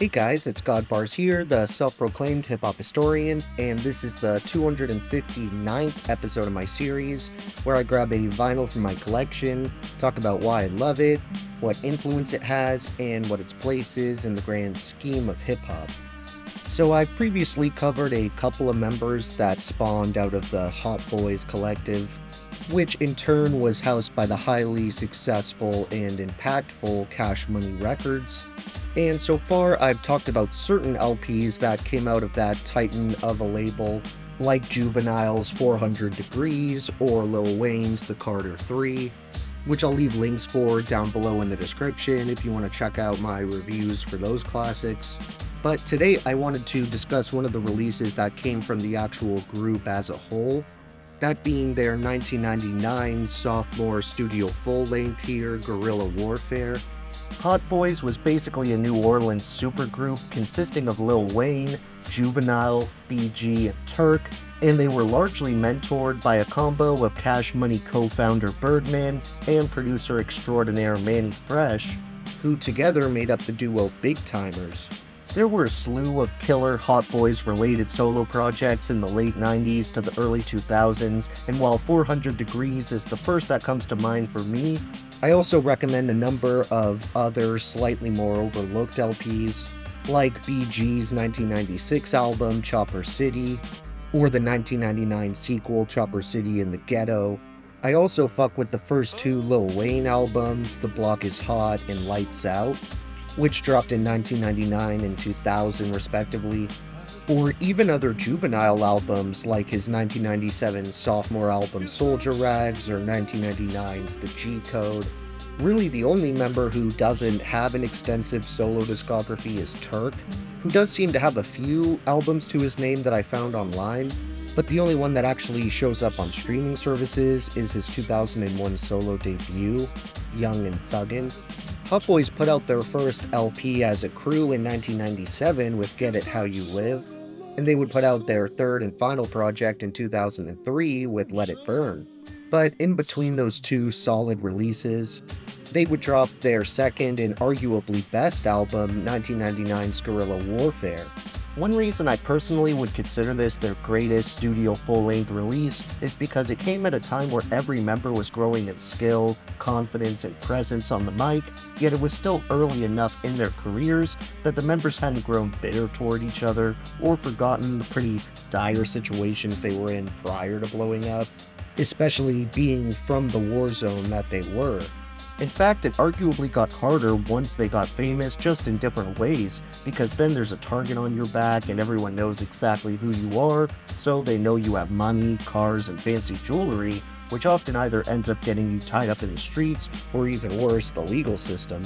Hey guys, it's Godbars here, the self-proclaimed hip-hop historian, and this is the 259th episode of my series, where I grab a vinyl from my collection, talk about why I love it, what influence it has, and what its place is in the grand scheme of hip-hop. So I've previously covered a couple of members that spawned out of the Hot Boys collective, which in turn was housed by the highly successful and impactful Cash Money Records. And so far, I've talked about certain LPs that came out of that titan of a label, like Juvenile's 400 Degrees or Lil Wayne's The Carter 3, which I'll leave links for down below in the description if you want to check out my reviews for those classics. But today I wanted to discuss one of the releases that came from the actual group as a whole, that being their 1999 sophomore studio full-length here, Guerrilla Warfare. Hot Boys was basically a New Orleans supergroup consisting of Lil Wayne, Juvenile, BG, and Turk, and they were largely mentored by a combo of Cash Money co-founder Birdman and producer extraordinaire Mannie Fresh, who together made up the duo Big Timers. There were a slew of killer Hot Boys related solo projects in the late 90s to the early 2000s, and while 400 Degrees is the first that comes to mind for me, I also recommend a number of other slightly more overlooked LPs, like BG's 1996 album Chopper City, or the 1999 sequel Chopper City in the Ghetto. I also fuck with the first two Lil Wayne albums, The Block Is Hot and Lights Out, which dropped in 1999 and 2000 respectively, or even other Juvenile albums like his 1997 sophomore album Soldier Rags or 1999's The G Code. Really the only member who doesn't have an extensive solo discography is Turk, who does seem to have a few albums to his name that I found online, but the only one that actually shows up on streaming services is his 2001 solo debut, Young and Thuggin'. Hot Boys put out their first LP as a crew in 1997 with Get It How You Live, and they would put out their third and final project in 2003 with Let It Burn. But in between those two solid releases, they would drop their second and arguably best album, 1999's Guerrilla Warfare. One reason I personally would consider this their greatest studio full-length release is because it came at a time where every member was growing in skill, confidence, and presence on the mic, yet it was still early enough in their careers that the members hadn't grown bitter toward each other or forgotten the pretty dire situations they were in prior to blowing up, especially being from the war zone that they were. In fact, it arguably got harder once they got famous, just in different ways, because then there's a target on your back and everyone knows exactly who you are, so they know you have money, cars, and fancy jewelry, which often either ends up getting you tied up in the streets, or even worse, the legal system.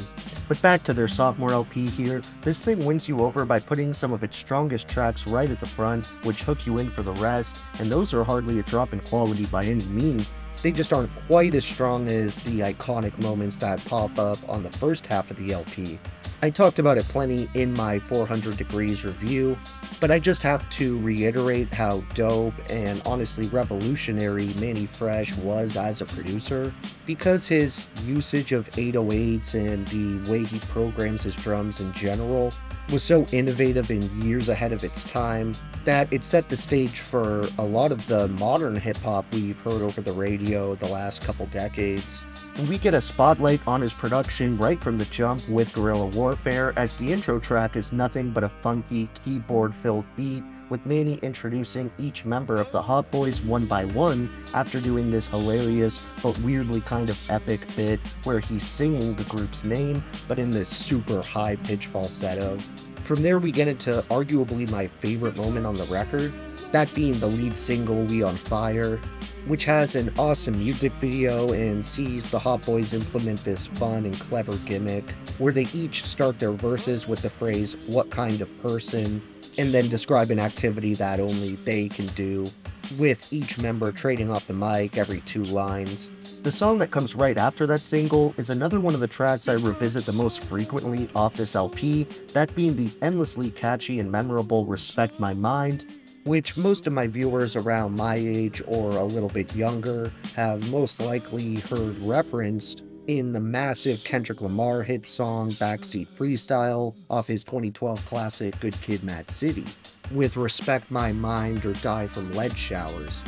But back to their sophomore LP here, this thing wins you over by putting some of its strongest tracks right at the front, which hook you in for the rest, and those are hardly a drop in quality by any means. They just aren't quite as strong as the iconic moments that pop up on the first half of the LP. I talked about it plenty in my 400 Degrees review, but I just have to reiterate how dope and honestly revolutionary Mannie Fresh was as a producer, because his usage of 808s and the way he programs his drums in general was so innovative and years ahead of its time that it set the stage for a lot of the modern hip-hop we've heard over the radio the last couple decades. And we get a spotlight on his production right from the jump with Guerrilla Warfare, as the intro track is nothing but a funky, keyboard-filled beat, with Mannie introducing each member of the Hot Boys one by one after doing this hilarious but weirdly kind of epic bit where he's singing the group's name, but in this super high-pitched falsetto. From there we get into arguably my favorite moment on the record, that being the lead single We On Fire, which has an awesome music video and sees the Hot Boys implement this fun and clever gimmick where they each start their verses with the phrase "what kind of person," and then describe an activity that only they can do, with each member trading off the mic every 2 lines. The song that comes right after that single is another one of the tracks I revisit the most frequently off this LP, that being the endlessly catchy and memorable Respect My Mind, which most of my viewers around my age or a little bit younger have most likely heard referenced in the massive Kendrick Lamar hit song Backseat Freestyle off his 2012 classic Good Kid Mad City, with Respect My Mind or Die from Lead Showers.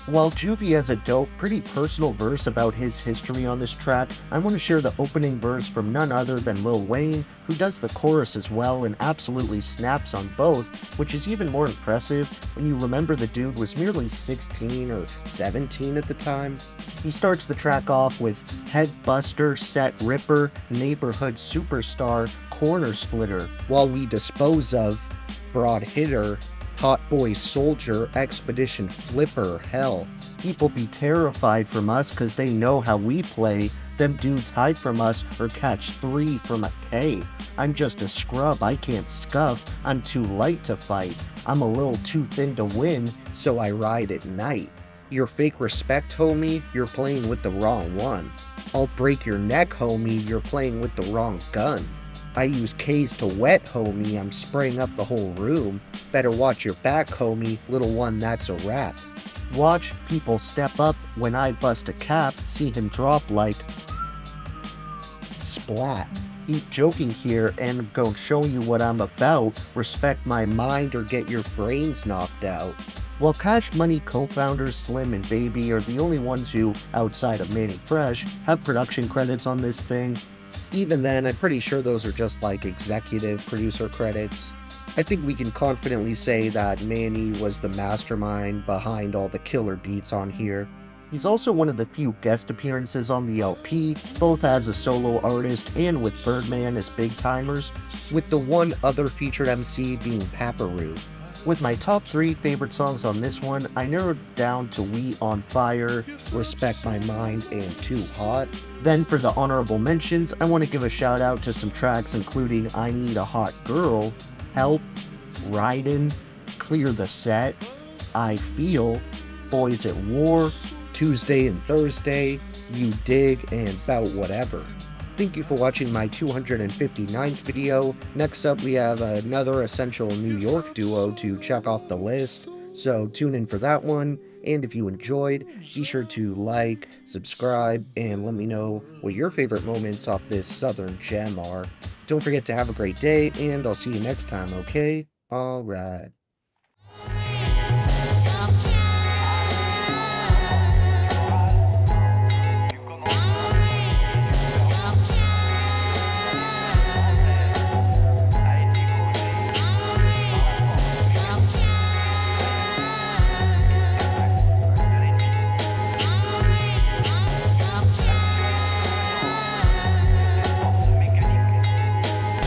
While Juvie has a dope, pretty personal verse about his history on this track, I want to share the opening verse from none other than Lil Wayne, who does the chorus as well and absolutely snaps on both, which is even more impressive when you remember the dude was merely 16 or 17 at the time. He starts the track off with Head Buster, Set Ripper, Neighborhood Superstar, Corner Splitter, while we dispose of Broad Hitter, Hot Boy Soldier, Expedition Flipper, hell. People be terrified from us cause they know how we play. Them dudes hide from us or catch 3 from a K. I'm just a scrub, I can't scuff, I'm too light to fight. I'm a little too thin to win, so I ride at night. Your fake respect, homie, you're playing with the wrong one. I'll break your neck, homie, you're playing with the wrong gun. I use K's to wet, homie, I'm spraying up the whole room. Better watch your back, homie, little one, that's a wrap. Watch people step up when I bust a cap, see him drop like splat. Keep joking here and go show you what I'm about. Respect my mind or get your brains knocked out. While Cash Money co-founders Slim and Baby are the only ones who, outside of Manny Fresh, have production credits on this thing, even then, I'm pretty sure those are just like executive producer credits. I think we can confidently say that Manny was the mastermind behind all the killer beats on here. He's also one of the few guest appearances on the LP, both as a solo artist and with Birdman as big timers, with the one other featured MC being Paparoo. With my top 3 favorite songs on this one, I narrowed down to We on Fire, Respect My Mind, and Too Hot. Then for the honorable mentions, I want to give a shout out to some tracks including I Need a Hot Girl, Help, Ridin', Clear the Set, I Feel, Boys at War, Tuesday and Thursday, You Dig, and Bout Whatever. Thank you for watching my 259th video. Next up we have another essential New York duo to check off the list, so tune in for that one. And if you enjoyed, be sure to like, subscribe, and let me know what your favorite moments off this southern gem are. Don't forget to have a great day, and I'll see you next time, okay? Alright.